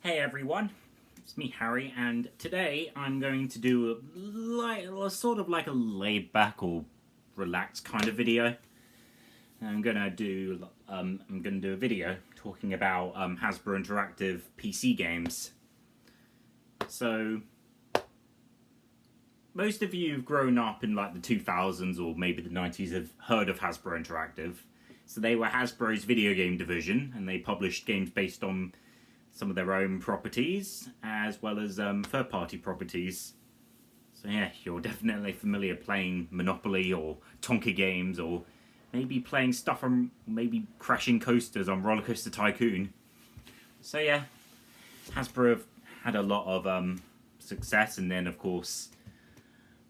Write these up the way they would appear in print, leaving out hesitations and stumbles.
Hey everyone, it's me Harry, and today I'm going to do sort of like a laid back or relaxed kind of video. I'm gonna do a video talking about Hasbro Interactive PC games. So most of you have grown up in like the 2000s or maybe the 90s have heard of Hasbro Interactive. So they were Hasbro's video game division, and they published games based on some of their own properties as well as third-party properties. So yeah, you're definitely familiar playing Monopoly or Tonka games, or maybe playing stuff from maybe crashing coasters on Roller Coaster Tycoon. So yeah, Hasbro have had a lot of success, and then of course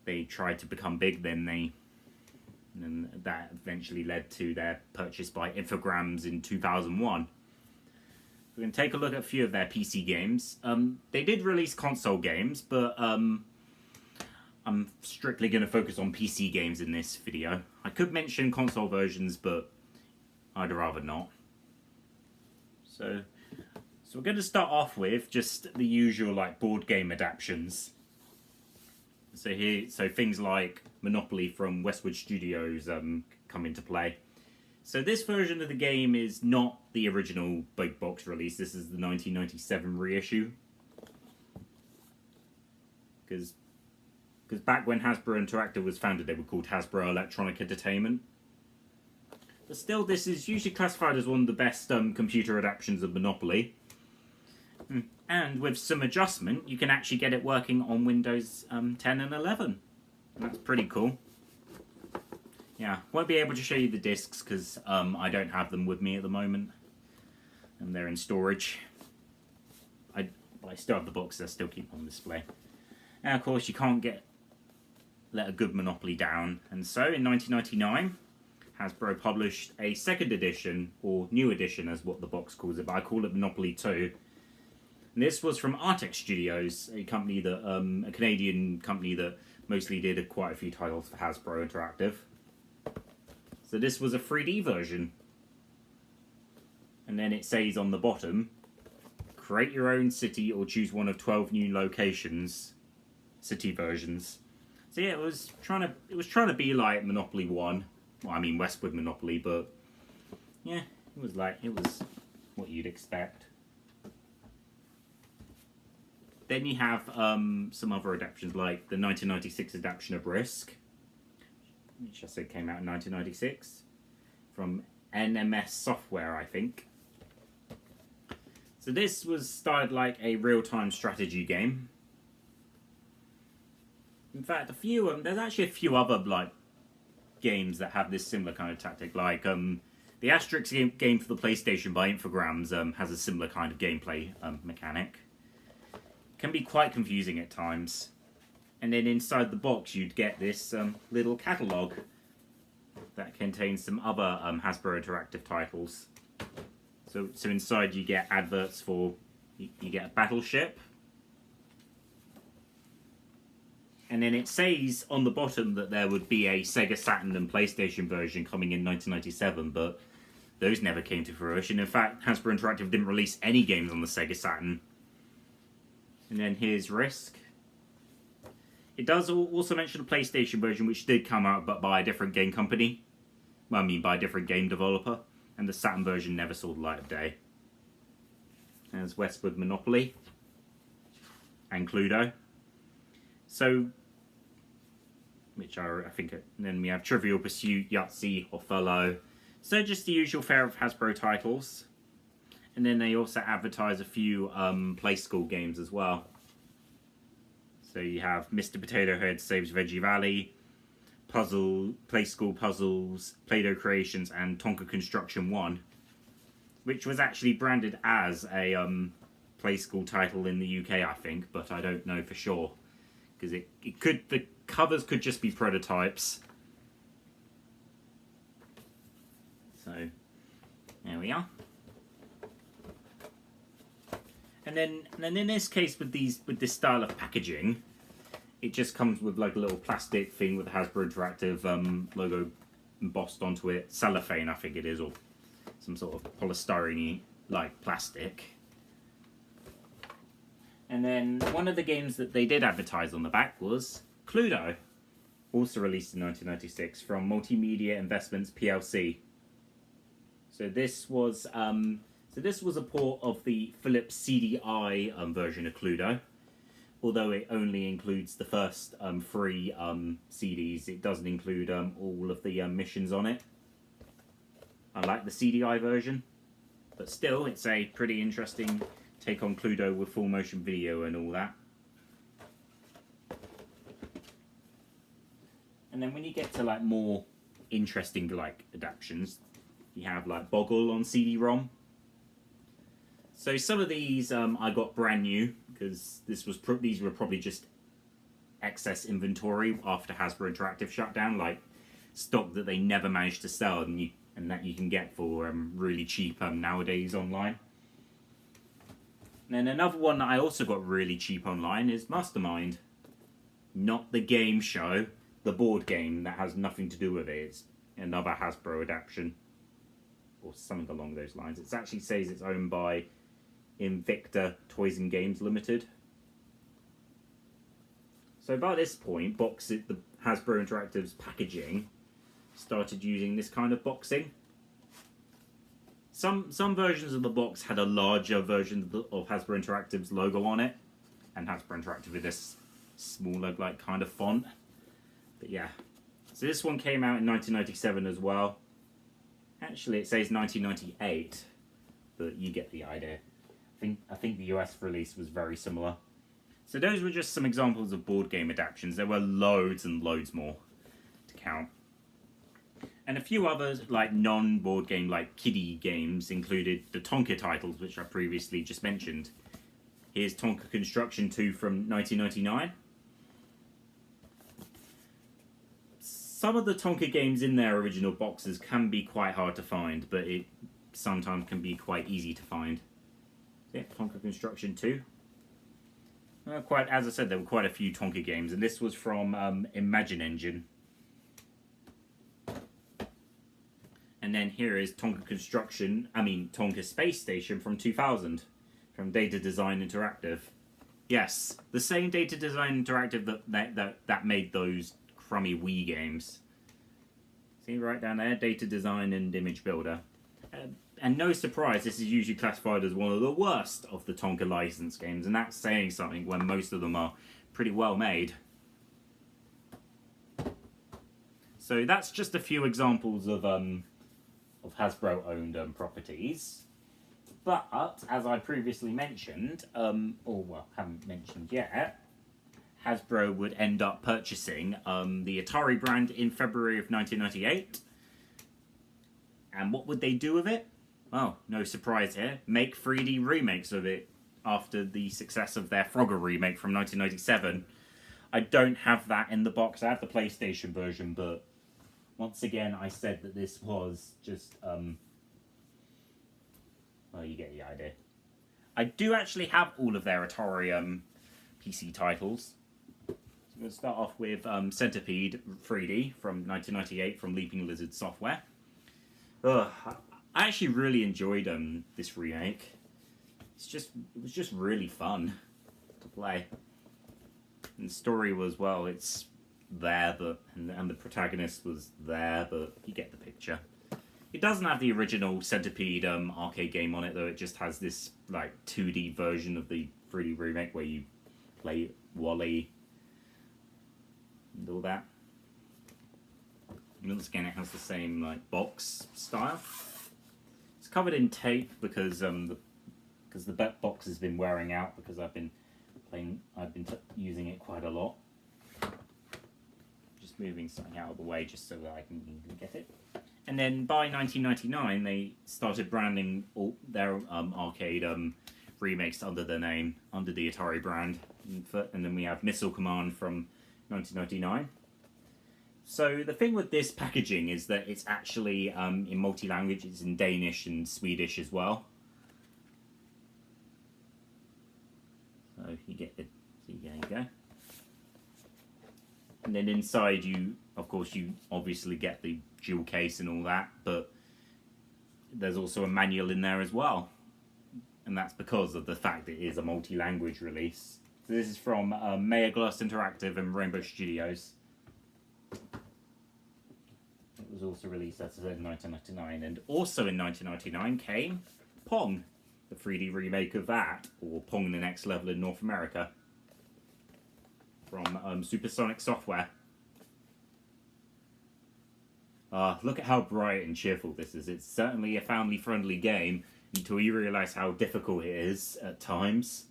they tried to become big. And that eventually led to their purchase by Infogrames in 2001. We're going to take a look at a few of their PC games. They did release console games, but I'm strictly going to focus on PC games in this video. I could mention console versions, but I'd rather not. So we're going to start off with just the usual like board game adaptations. So things like Monopoly from Westwood Studios come into play. So this version of the game is not the original big box release. This is the 1997 reissue. Because back when Hasbro Interactive was founded, they were called Hasbro Electronic Entertainment. But still, this is usually classified as one of the best computer adaptations of Monopoly. And with some adjustment, you can actually get it working on Windows 10 and 11. And that's pretty cool. Yeah, won't be able to show you the discs because I don't have them with me at the moment. And they're in storage. I still have the box, I still keep on display. And of course, you can't let a good Monopoly down. And so, in 1999, Hasbro published a second edition, or new edition as what the box calls it, but I call it Monopoly 2. And this was from Artex Studios, a company that, a Canadian company that mostly did quite a few titles for Hasbro Interactive. So this was a 3D version. And then it says on the bottom, create your own city or choose one of 12 new locations, city versions. So yeah, it was trying to be like Monopoly 1. Well, I mean Westwood Monopoly, but yeah, it was what you'd expect. Then you have some other adaptations like the 1996 adaptation of Risk, which I said came out in 1996, from NMS Software, I think. So this was styled like a real-time strategy game. In fact, there's actually a few other like games that have this similar kind of tactic. Like the Asterix game for the PlayStation by Infogrames has a similar kind of gameplay mechanic. Can be quite confusing at times. And then inside the box you'd get this little catalogue that contains some other Hasbro Interactive titles. So inside you get adverts for, you get a battleship. And then it says on the bottom that there would be a Sega Saturn and PlayStation version coming in 1997, but those never came to fruition. In fact, Hasbro Interactive didn't release any games on the Sega Saturn. And then here's Risk. It does also mention a PlayStation version, which did come out, but by a different game company. Well, I mean, by a different game developer. And the Saturn version never saw the light of day. There's Westwood Monopoly. And Cluedo. So, which are, I think, and then we have Trivial Pursuit, Yahtzee, Othello. So just the usual fare of Hasbro titles. And then they also advertise a few Play School games as well. So you have Mr. Potato Head Saves Veggie Valley, Play School Puzzles, Play-Doh Creations, and Tonka Construction 1, which was actually branded as a Play School title in the UK, I think, but I don't know for sure. Because the covers could just be prototypes. So, there we are. And then in this case, with this style of packaging, it just comes with like a little plastic thing with the Hasbro Interactive logo embossed onto it. Cellophane, I think it is, or some sort of polystyrene like plastic. And then one of the games that they did advertise on the back was Cluedo, also released in 1996 from Multimedia Investments PLC. So this was a port of the Philips CDI version of Cluedo. Although it only includes the first 3 CDs, it doesn't include all of the missions on it. I like the CDI version, but still, it's a pretty interesting take on Cluedo with full motion video and all that. And then when you get to like more interesting like adaptions, you have like Boggle on CD-ROM. So some of these I got brand new because these were probably just excess inventory after Hasbro Interactive shut down, like stock that they never managed to sell and that you can get for really cheap nowadays online. And then another one that I also got really cheap online is Mastermind. Not the game show, the board game that has nothing to do with it. It's another Hasbro adaptation or something along those lines. It actually says it's owned by Invicta Toys and Games Limited. So by this point, the Hasbro Interactive's packaging started using this kind of boxing. Some versions of the box had a larger version of Hasbro Interactive's logo on it, and Hasbro Interactive with this smaller like kind of font. But yeah, so this one came out in 1997 as well. Actually, it says 1998, but you get the idea. I think the US release was very similar. So those were just some examples of board game adaptations. There were loads and loads more to count. And a few others, like non-board game, like kiddie games, included the Tonka titles, which I previously just mentioned. Here's Tonka Construction 2 from 1999. Some of the Tonka games in their original boxes can be quite hard to find, but it sometimes can be quite easy to find. Yeah, Tonka Construction 2. As I said, there were quite a few Tonka games, and this was from Imagine Engine. And then here is Tonka Space Station from 2000, from Data Design Interactive. Yes, the same Data Design Interactive that made those crummy Wii games. See right down there, Data Design and Image Builder. And no surprise, this is usually classified as one of the worst of the Tonka license games, and that's saying something when most of them are pretty well made. So that's just a few examples of Hasbro-owned properties. But, as I previously mentioned, haven't mentioned yet, Hasbro would end up purchasing the Atari brand in February of 1998. And what would they do with it? Well, no surprise here. Make 3D remakes of it after the success of their Frogger remake from 1997. I don't have that in the box. I have the PlayStation version, but once again, I said that this was just, well, you get the idea. I do actually have all of their Atari PC titles. So I'm going to start off with Centipede 3D from 1998 from Leaping Lizard Software. I actually really enjoyed this remake. It was just really fun to play. And the story was, well, it's there, and the protagonist was there, but you get the picture. It doesn't have the original Centipede arcade game on it, though. It just has this like 2D version of the 3D remake where you play Wally and all that. And once again, it has the same like box style. It's covered in tape because the box has been wearing out because I've been using it quite a lot. Just moving something out of the way just so that I can get it. And then by 1999, they started branding all their arcade remakes under the Atari brand. And then we have Missile Command from 1999. So the thing with this packaging is that it's actually in multi-language. It's in Danish and Swedish as well. So you get the, so there you go. And then inside you obviously get the jewel case and all that, but there's also a manual in there as well. and that's because of the fact it is a multi-language release. So this is from Mediavent Interactive and Rainbow Studios. It was also released, as I said, in 1999, and also in 1999 came Pong, the 3D remake of that, or Pong the Next Level in North America, from Supersonic Software. Look at how bright and cheerful this is. It's certainly a family-friendly game until you realise how difficult it is at times.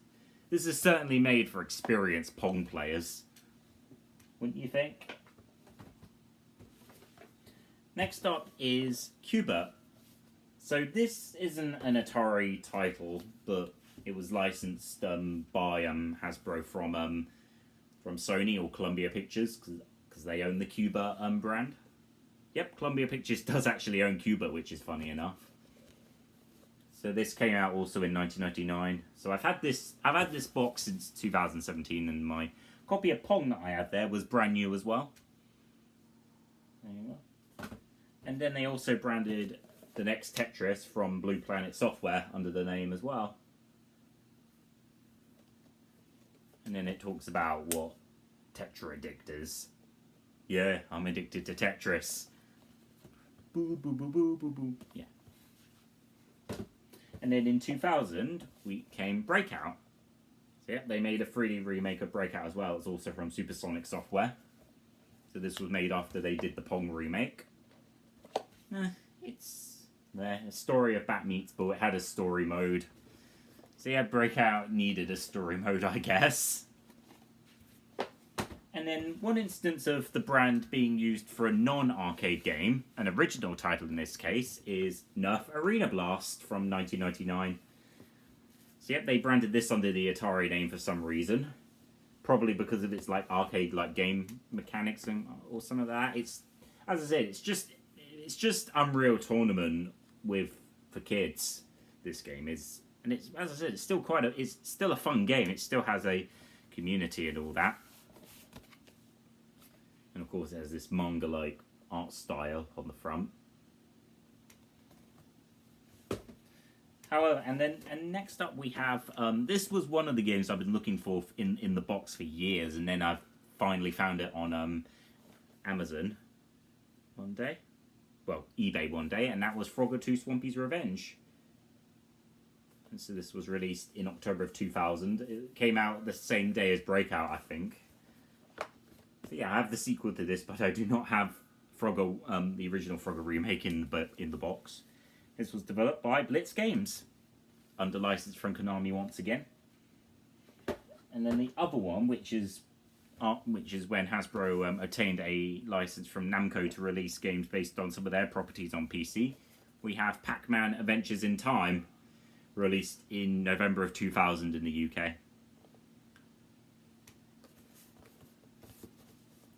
This is certainly made for experienced Pong players, wouldn't you think? Next up is Cubert. So this isn't an Atari title, but it was licensed by Hasbro from Sony or Columbia Pictures, because they own the Cubert brand. Yep, Columbia Pictures does actually own Cubert, which is funny enough. So this came out also in 1999. So I've had this box since 2017, and my copy of Pong that I had there was brand new as well. There you go. And then they also branded the next Tetris from Blue Planet Software under the name as well. And then it talks about what Tetra Addict is. Yeah, I'm addicted to Tetris. Boo, boo, boo, boo, boo, boo. Yeah. And then in 2000, we came Breakout. So yeah, they made a 3D remake of Breakout as well. It's also from Supersonic Software. So this was made after they did the Pong remake. It's a story of Bat Meets Ball. It had a story mode. So yeah, Breakout needed a story mode, I guess. And then one instance of the brand being used for a non-arcade game, an original title in this case, is Nerf Arena Blast from 1999. So yep, they branded this under the Atari name for some reason. Probably because of its like arcade-like game mechanics or some of that. It's, as I said, it's just Unreal Tournament for kids. This game is, and it's, as I said, it's still a fun game. It still has a community and all that. And of course, it has this manga-like art style on the front. However, and next up we have this was one of the games I've been looking for in the box for years, and then I've finally found it on Amazon one day, well, eBay one day, and that was Frogger 2: Swampy's Revenge. And so this was released in October of 2000. It came out the same day as Breakout, I think. So yeah, I have the sequel to this, but I do not have Frogger, the original Frogger remake in the box. This was developed by Blitz Games, under license from Konami once again. And then the other one, which is when Hasbro obtained a license from Namco to release games based on some of their properties on PC, we have Pac-Man Adventures in Time, released in November of 2000 in the UK.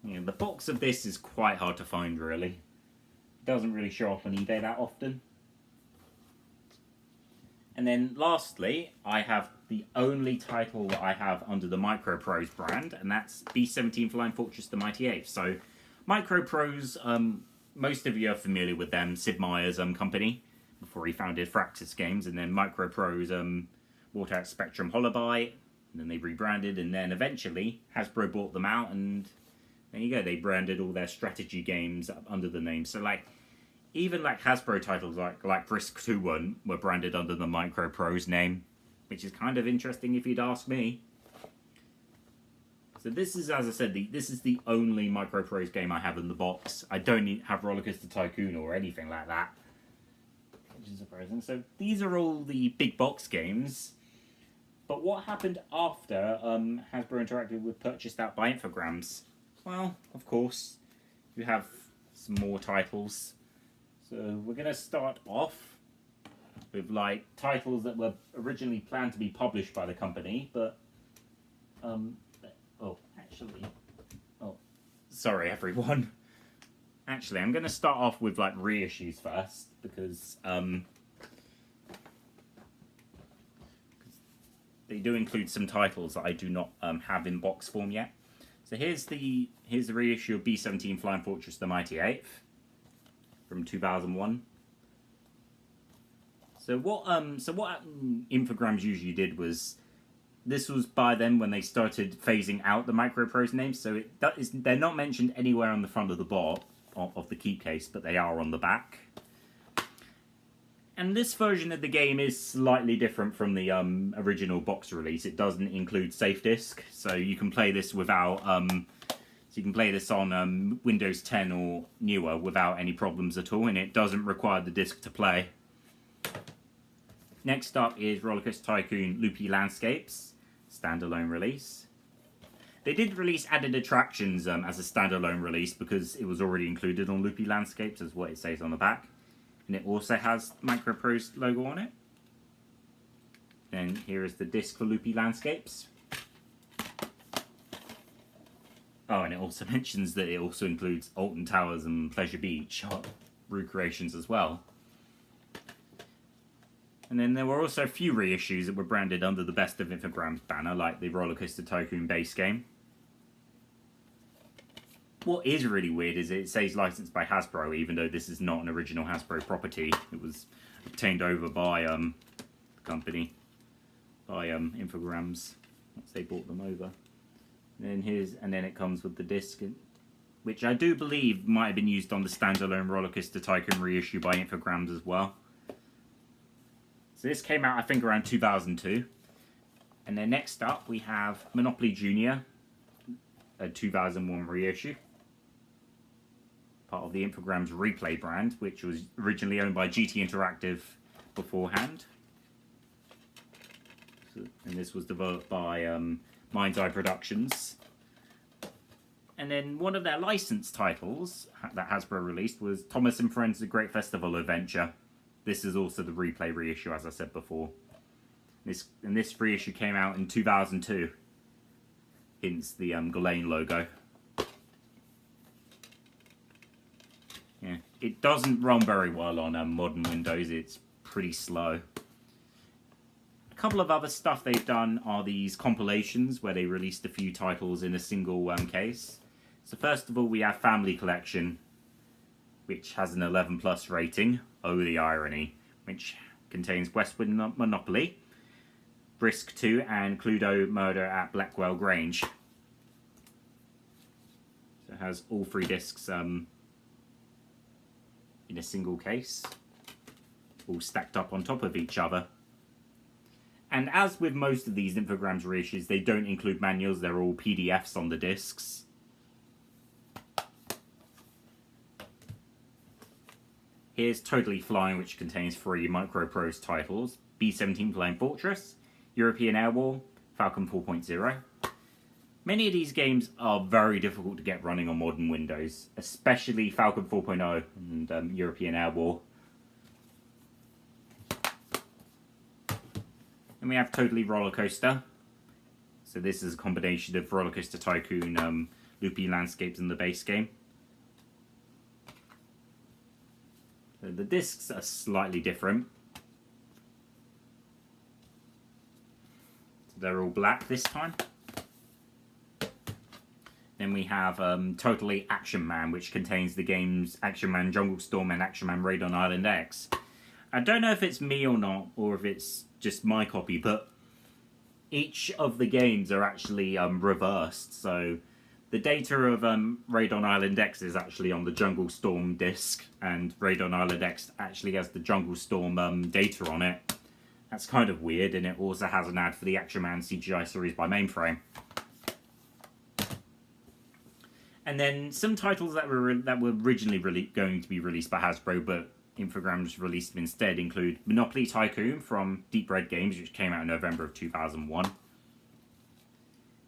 Yeah, the box of this is quite hard to find, really. It doesn't really show up on eBay that often. And then lastly, I have the only title that I have under the Microprose brand, and that's B-17 Flying Fortress the Mighty Ape. So Microprose, most of you are familiar with them, Sid Meier's company, before he founded Firaxis Games, and then Microprose bought out Spectrum Holobyte, and then they rebranded, and then eventually Hasbro bought them out, and there you go, they branded all their strategy games under the name. So like, even like Hasbro titles like Risk 2 were branded under the Microprose name, which is kind of interesting if you'd ask me. So this is, as I said, this is the only Microprose game I have in the box. I don't have Rollercoaster Tycoon or anything like that, which is surprising. So these are all the big box games. But what happened after Hasbro Interactive was purchased out by Infogrames? Well, of course, you have some more titles. So we're going to start off with like titles that were originally planned to be published by the company, but sorry everyone. Actually, I'm going to start off with like reissues first, because they do include some titles that I do not have in box form yet. So here's the reissue of B-17 Flying Fortress the Mighty Ape from 2001. So what Infogrames usually did was, this was by then when they started phasing out the Microprose names. So they're not mentioned anywhere on the front of the bot of the keep case, but they are on the back. And this version of the game is slightly different from the original box release. It doesn't include safe disk, so you can play this without. So you can play this on Windows 10 or newer without any problems at all, and it doesn't require the disc to play. Next up is Rollercoaster Tycoon Loopy Landscapes, standalone release. They did release added attractions as a standalone release because it was already included on Loopy Landscapes, as what it says on the back. And it also has Microprose logo on it. Then here is the disc for Loopy Landscapes. Oh, and it also mentions that it also includes Alton Towers and Pleasure Beach recreations as well. And then there were also a few reissues that were branded under the Best of Infogrames banner, like the Rollercoaster Tycoon base game. What is really weird is it says licensed by Hasbro, even though this is not an original Hasbro property. It was obtained over by the company, by Infogrames, once they bought them over. And then it comes with the disc, which I do believe might have been used on the standalone Rollercoaster Tycoon reissue by Infogrames as well. So this came out, I think, around 2002. And then next up, we have Monopoly Junior, a 2001 reissue. Part of the Infogrames Replay brand, which was originally owned by GT Interactive beforehand. And this was developed by Mind's Eye Productions. And then one of their licensed titles that Hasbro released was Thomas and Friends: The Great Festival Adventure. This is also the Replay reissue, as I said before. This reissue came out in 2002. Hence the Ghislaine logo. Yeah, it doesn't run very well on modern Windows. It's pretty slow. A couple of other stuff they've done are these compilations where they released a few titles in a single case. So first of all, we have Family Collection, which has an 11 plus rating. Oh, the irony. Which contains Westwood Monopoly, Brisk 2, and Cluedo Murder at Blackwell Grange. So it has all three discs in a single case, all stacked up on top of each other. And as with most of these Infogrames reissues, they don't include manuals, they're all PDFs on the discs. Here's Totally Flying, which contains 3 Microprose titles: B-17 Flying Fortress, European Air War, Falcon 4.0. Many of these games are very difficult to get running on modern Windows, especially Falcon 4.0 and European Air War. And we have Totally Rollercoaster. So this is a combination of Rollercoaster Tycoon, Loopy Landscapes, and the base game. So the discs are slightly different. So they're all black this time. Then we have Totally Action Man, which contains the games Action Man Jungle Storm and Action Man Raid on Island X. I don't know if it's me or not, or if it's just my copy, but each of the games are actually reversed. So the data of Raid on Island X is actually on the Jungle Storm disc, and Raid on Island X actually has the Jungle Storm data on it. That's kind of weird, and it also has an ad for the Action Man CGI series by Mainframe. And then some titles that were originally going to be released by Hasbro, but Infogrames released them instead, include Monopoly Tycoon from Deep Red Games, which came out in November of 2001.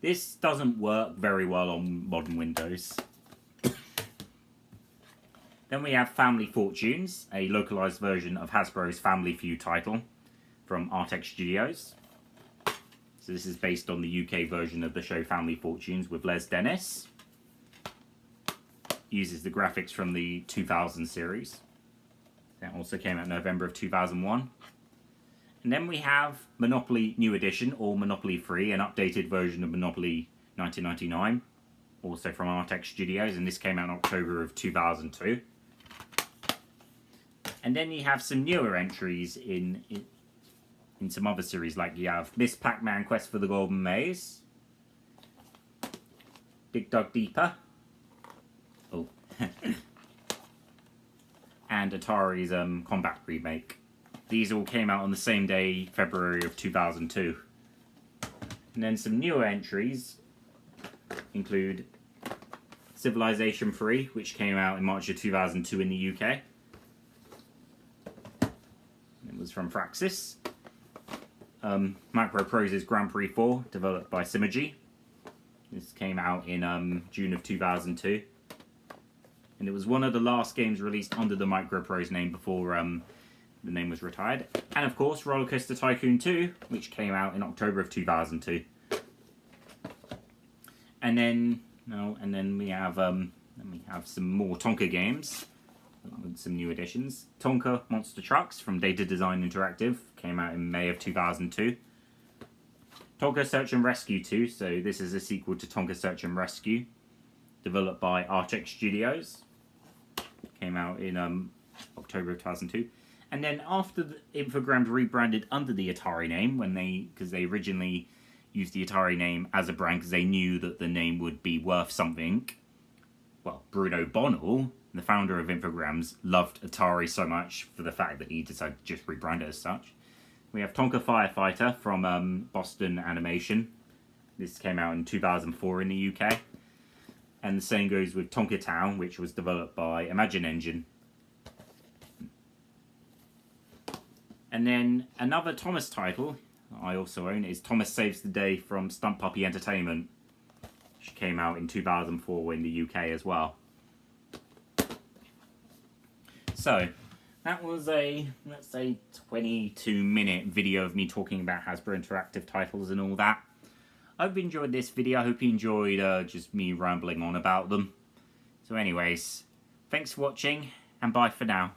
This doesn't work very well on modern Windows. Then we have Family Fortunes, a localized version of Hasbro's Family Feud title from Artex Studios. So this is based on the UK version of the show Family Fortunes with Les Dennis. Uses the graphics from the 2000 series. That also came out in November of 2001. And then we have Monopoly New Edition, or Monopoly Free, an updated version of Monopoly 1999, also from Artex Studios, and this came out in October of 2002. And then you have some newer entries in some other series, like you have Miss Pac-Man Quest for the Golden Maze, Dig Dug Deeper, oh, and Atari's Combat Remake. These all came out on the same day, February of 2002. And then some newer entries include Civilization 3, which came out in March of 2002 in the UK. It was from Fraxis. Microprose's Grand Prix 4, developed by Symergy. This came out in June of 2002. And it was one of the last games released under the Microprose name before the name was retired. And of course, Roller Coaster Tycoon 2, which came out in October of 2002. And then we have some more Tonka games with some new additions. Tonka Monster Trucks from Data Design Interactive came out in May of 2002. Tonka Search and Rescue 2, so this is a sequel to Tonka Search and Rescue, developed by Archex Studios. Came out in October of 2002. And then after the Infogrames rebranded under the Atari name, because they originally used the Atari name as a brand because they knew that the name would be worth something. Well, Bruno Bonnell, the founder of Infogrames, loved Atari so much for the fact that he decided to just rebrand it as such. We have Tonka Firefighter from Boston Animation. This came out in 2004 in the UK. And the same goes with Tonka Town, which was developed by Imagine Engine. And then another Thomas title I also own is Thomas Saves the Day from Stunt Puppy Entertainment, which came out in 2004 in the UK as well. So, that was a, let's say, 22-minute video of me talking about Hasbro Interactive titles and all that. I hope you enjoyed this video. I hope you enjoyed just me rambling on about them. So anyways, thanks for watching, and bye for now.